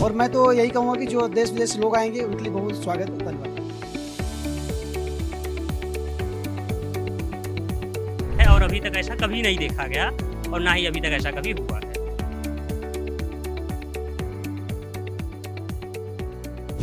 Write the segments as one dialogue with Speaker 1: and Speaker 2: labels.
Speaker 1: और मैं तो यही कहूँगा कि जो देश विदेश से लोग आएंगे उनके लिए बहुत स्वागत है। धन्यवाद।
Speaker 2: है और अभी तक ऐसा कभी नहीं देखा गया और ना ही अभी तक ऐसा कभी हुआ है।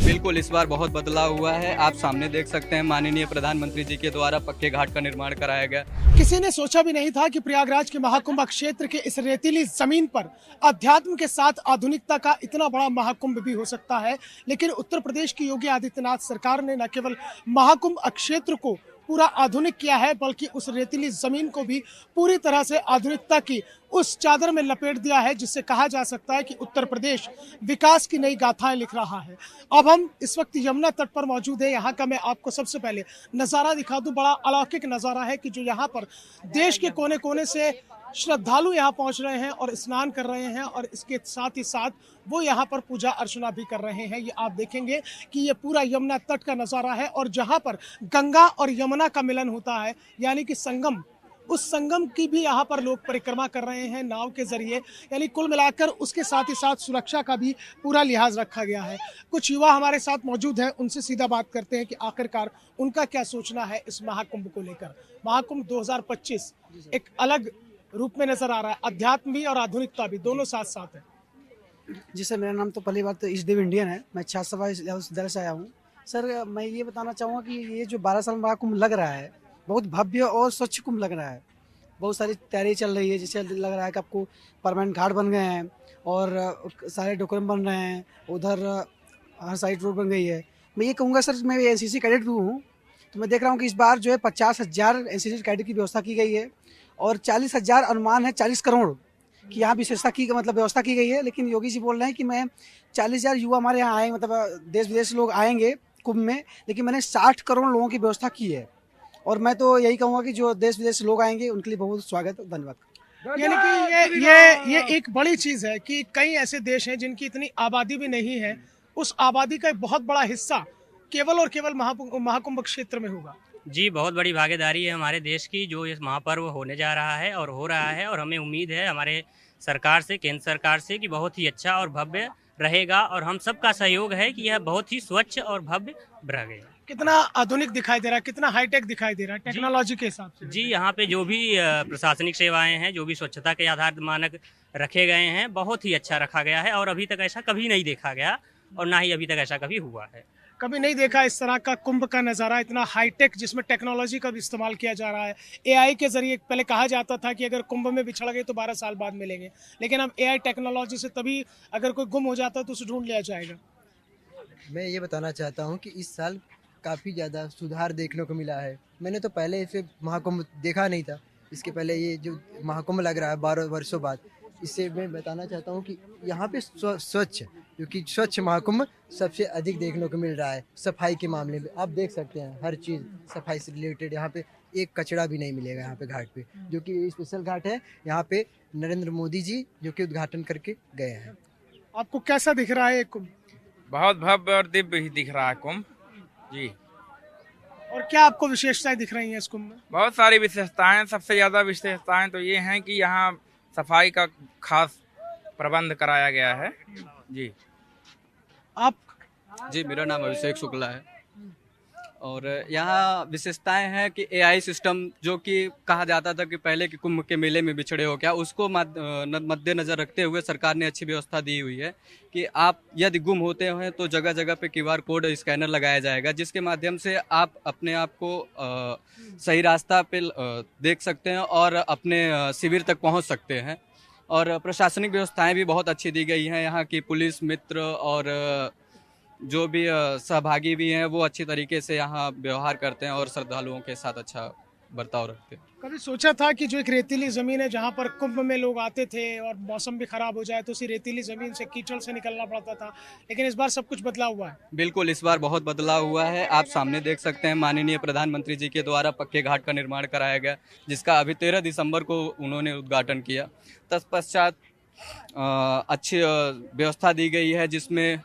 Speaker 3: बिल्कुल, इस बार बहुत बदलाव हुआ है। आप सामने देख सकते हैं माननीय प्रधानमंत्री जी के द्वारा पक्के घाट का निर्माण कराया गया।
Speaker 4: किसी ने सोचा भी नहीं था कि प्रयागराज के महाकुंभ क्षेत्र के इस रेतीली जमीन पर अध्यात्म के साथ आधुनिकता का इतना बड़ा महाकुंभ भी हो सकता है। लेकिन उत्तर प्रदेश की योगी आदित्यनाथ सरकार ने न केवल महाकुंभ क्षेत्र को पूरा आधुनिक किया है, बल्कि उस रेतीली जमीन को भी पूरी तरह से आधुनिकता की उस चादर में लपेट दिया है, जिससे कहा जा सकता है कि उत्तर प्रदेश विकास की नई गाथाएं लिख रहा है। अब हम इस वक्त यमुना तट पर मौजूद है। यहाँ का मैं आपको सबसे पहले नज़ारा दिखा दूं। बड़ा अलौकिक नज़ारा है कि जो यहाँ पर देश के कोने कोने से श्रद्धालु यहाँ पहुँच रहे हैं और स्नान कर रहे हैं, और इसके साथ ही साथ वो यहाँ पर पूजा अर्चना भी कर रहे हैं। ये आप देखेंगे कि ये पूरा यमुना तट का नज़ारा है, और जहाँ पर गंगा और यमुना का मिलन होता है, यानी कि संगम, उस संगम की भी यहाँ पर लोग परिक्रमा कर रहे हैं नाव के जरिए। यानी कुल मिलाकर उसके साथ ही साथ सुरक्षा का भी पूरा लिहाज रखा गया है। कुछ युवा हमारे साथ मौजूद हैं, उनसे सीधा बात करते हैं कि आखिरकार उनका क्या सोचना है इस महाकुंभ को लेकर। महाकुंभ 2025 एक अलग रूप में नजर आ रहा है, अध्यात्म भी और आधुनिकता भी दोनों साथ साथ है।
Speaker 1: जी सर, मेरा नाम तो पहली बात तो ईशदेव इंडियन है। मैं छात्रसभा विद्यालय से आया हूँ। सर, मैं ये बताना चाहूँगा कि ये जो 12 साल महाकुंभ लग रहा है, बहुत भव्य और स्वच्छ कुंभ लग रहा है। बहुत सारी तैयारी चल रही है, जैसे लग रहा है कि आपको परमानेंट घाट बन गए हैं और सारे डेकोरम बन रहे हैं। उधर हर साइड रोड बन गई है। मैं ये कहूँगा सर, मैं एनसीसी कैडेट भी हूँ, तो मैं देख रहा हूँ कि इस बार जो है 50,000 एनसीसी कैडेट की व्यवस्था की गई है, और 40,000 अनुमान है 40 करोड़ की यहाँ विशेषता की मतलब व्यवस्था की गई है। लेकिन योगी जी बोल रहे हैं कि मैं 40,000 युवा हमारे यहाँ आए, मतलब देश विदेश से लोग आएंगे कुंभ में, लेकिन मैंने 60 करोड़ लोगों की व्यवस्था की है। और मैं तो यही कहूँगा कि जो देश विदेश से लोग आएंगे उनके लिए बहुत स्वागत है। धन्यवाद।
Speaker 4: यानी कि ये एक बड़ी चीज है कि कई ऐसे देश हैं जिनकी इतनी आबादी भी नहीं है, उस आबादी का एक बहुत बड़ा हिस्सा केवल और केवल महाकुंभ क्षेत्र में होगा।
Speaker 2: जी, बहुत बड़ी भागीदारी है हमारे देश की जो इस महापर्व होने जा रहा है और हो रहा है, और हमें उम्मीद है हमारे सरकार से, केंद्र सरकार से, कि बहुत ही अच्छा और भव्य रहेगा, और हम सबका सहयोग है कि यह बहुत ही स्वच्छ और भव्य रहेगा।
Speaker 4: कितना आधुनिक दिखाई दे रहा है, कितना हाईटेक दिखाई दे रहा है टेक्नोलॉजी के हिसाब से।
Speaker 2: जी, यहाँ पे जो भी प्रशासनिक सेवाएं हैं, जो भी स्वच्छता के आधार मानक रखे गए हैं, बहुत ही अच्छा रखा गया है और अभी तक ऐसा कभी नहीं देखा गया और ना ही अभी तक ऐसा कभी हुआ है।
Speaker 4: कभी नहीं देखा इस तरह का कुंभ का नज़ारा, इतना हाईटेक, जिसमें टेक्नोलॉजी का भी इस्तेमाल किया जा रहा है। एआई के जरिए पहले कहा जाता था कि अगर कुंभ में बिछड़ गए तो 12 साल बाद मिलेंगे, लेकिन अब एआई टेक्नोलॉजी से तभी अगर कोई गुम हो जाता है तो उसे ढूंढ लिया जाएगा।
Speaker 5: मैं ये बताना चाहता हूँ कि इस साल काफ़ी ज़्यादा सुधार देखने को मिला है। मैंने तो पहले इसे महाकुंभ देखा नहीं था, इसके पहले ये जो महाकुंभ लग रहा है 12 वर्षों बाद, इससे मैं बताना चाहता हूँ कि यहाँ पे स्वच्छ, क्योंकि स्वच्छ महाकुंभ सबसे अधिक देखने को मिल रहा है। सफाई के मामले में आप देख सकते हैं, हर चीज़ सफाई से रिलेटेड, यहाँ पे एक कचरा भी नहीं मिलेगा यहाँ पे घाट पे, जो कि स्पेशल घाट है। यहाँ पे नरेंद्र मोदी जी जो कि उद्घाटन करके गए हैं।
Speaker 4: आपको कैसा दिख रहा है ये कुंभ?
Speaker 6: बहुत भव्य और दिव्य ही दिख रहा है कुंभ जी।
Speaker 4: और क्या आपको विशेषताएं दिख रही हैं इस कुंभ में?
Speaker 6: बहुत सारी विशेषताएं, सबसे ज़्यादा विशेषताएं तो ये हैं कि यहाँ सफाई का खास प्रबंध कराया गया है जी।
Speaker 4: आप?
Speaker 3: जी, मेरा नाम अभिषेक शुक्ला है, और यहाँ विशेषताएं हैं कि एआई सिस्टम, जो कि कहा जाता था कि पहले के कुंभ के मेले में बिछड़े हो क्या, उसको मद्देनजर रखते हुए सरकार ने अच्छी व्यवस्था दी हुई है कि आप यदि गुम होते हैं तो जगह जगह पे क्यूआर कोड स्कैनर लगाया जाएगा, जिसके माध्यम से आप अपने आप को सही रास्ता पे देख सकते हैं और अपने शिविर तक पहुँच सकते हैं। और प्रशासनिक व्यवस्थाएँ भी बहुत अच्छी दी गई हैं। यहाँ की पुलिस मित्र और जो भी सहभागी भी हैं वो अच्छी तरीके से यहाँ व्यवहार करते हैं और श्रद्धालुओं के साथ अच्छा बर्ताव रखते हैं।
Speaker 4: कभी सोचा था कि जो एक रेतीली ज़मीन है जहाँ पर कुंभ में लोग आते थे और मौसम भी खराब हो जाए तो उसी रेतीली ज़मीन से कीचड़ से निकलना पड़ता था, लेकिन इस बार सब कुछ बदला हुआ है?
Speaker 3: बिल्कुल, इस बार बहुत बदलाव हुआ है। आप सामने देख सकते हैं माननीय प्रधानमंत्री जी के द्वारा पक्के घाट का निर्माण कराया गया, जिसका अभी 13 दिसंबर को उन्होंने उद्घाटन किया। तत्पश्चात अच्छी व्यवस्था दी गई है, जिसमें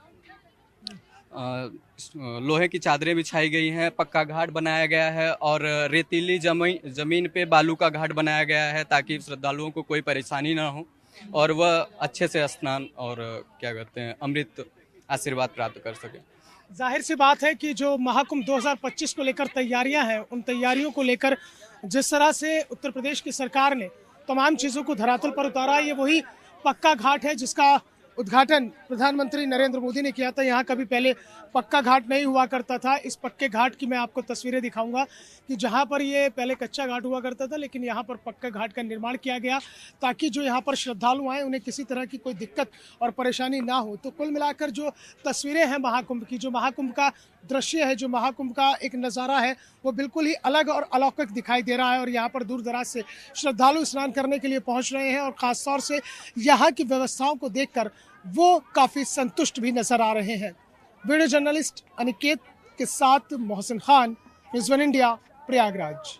Speaker 3: लोहे की चादरें बिछाई गई हैं, पक्का घाट बनाया गया है और रेतीली ज़मीन पे बालू का घाट बनाया गया है, ताकि श्रद्धालुओं को कोई परेशानी ना हो और वह अच्छे से स्नान और क्या कहते हैं अमृत आशीर्वाद प्राप्त कर सके।
Speaker 4: जाहिर सी बात है कि जो महाकुंभ 2025 को लेकर तैयारियां हैं, उन तैयारियों को लेकर जिस तरह से उत्तर प्रदेश की सरकार ने तमाम चीज़ों को धरातल पर उतारा, ये वही पक्का घाट है जिसका उद्घाटन प्रधानमंत्री नरेंद्र मोदी ने किया था। यहाँ कभी पहले पक्का घाट नहीं हुआ करता था। इस पक्के घाट की मैं आपको तस्वीरें दिखाऊंगा कि जहाँ पर ये पहले कच्चा घाट हुआ करता था, लेकिन यहाँ पर पक्का घाट का निर्माण किया गया ताकि जो यहाँ पर श्रद्धालु आए उन्हें किसी तरह की कोई दिक्कत और परेशानी ना हो। तो कुल मिलाकर जो तस्वीरें हैं महाकुंभ की, जो महाकुंभ का दृश्य है, जो महाकुंभ का एक नज़ारा है, वो बिल्कुल ही अलग और अलौकिक दिखाई दे रहा है। और यहाँ पर दूर दराज से श्रद्धालु स्नान करने के लिए पहुँच रहे हैं और ख़ास तौर से यहाँ की व्यवस्थाओं को देखकर वो काफ़ी संतुष्ट भी नजर आ रहे हैं। वीडियो जर्नलिस्ट अनिकेत के साथ Mohsin Khan, news one India, Prayagraj.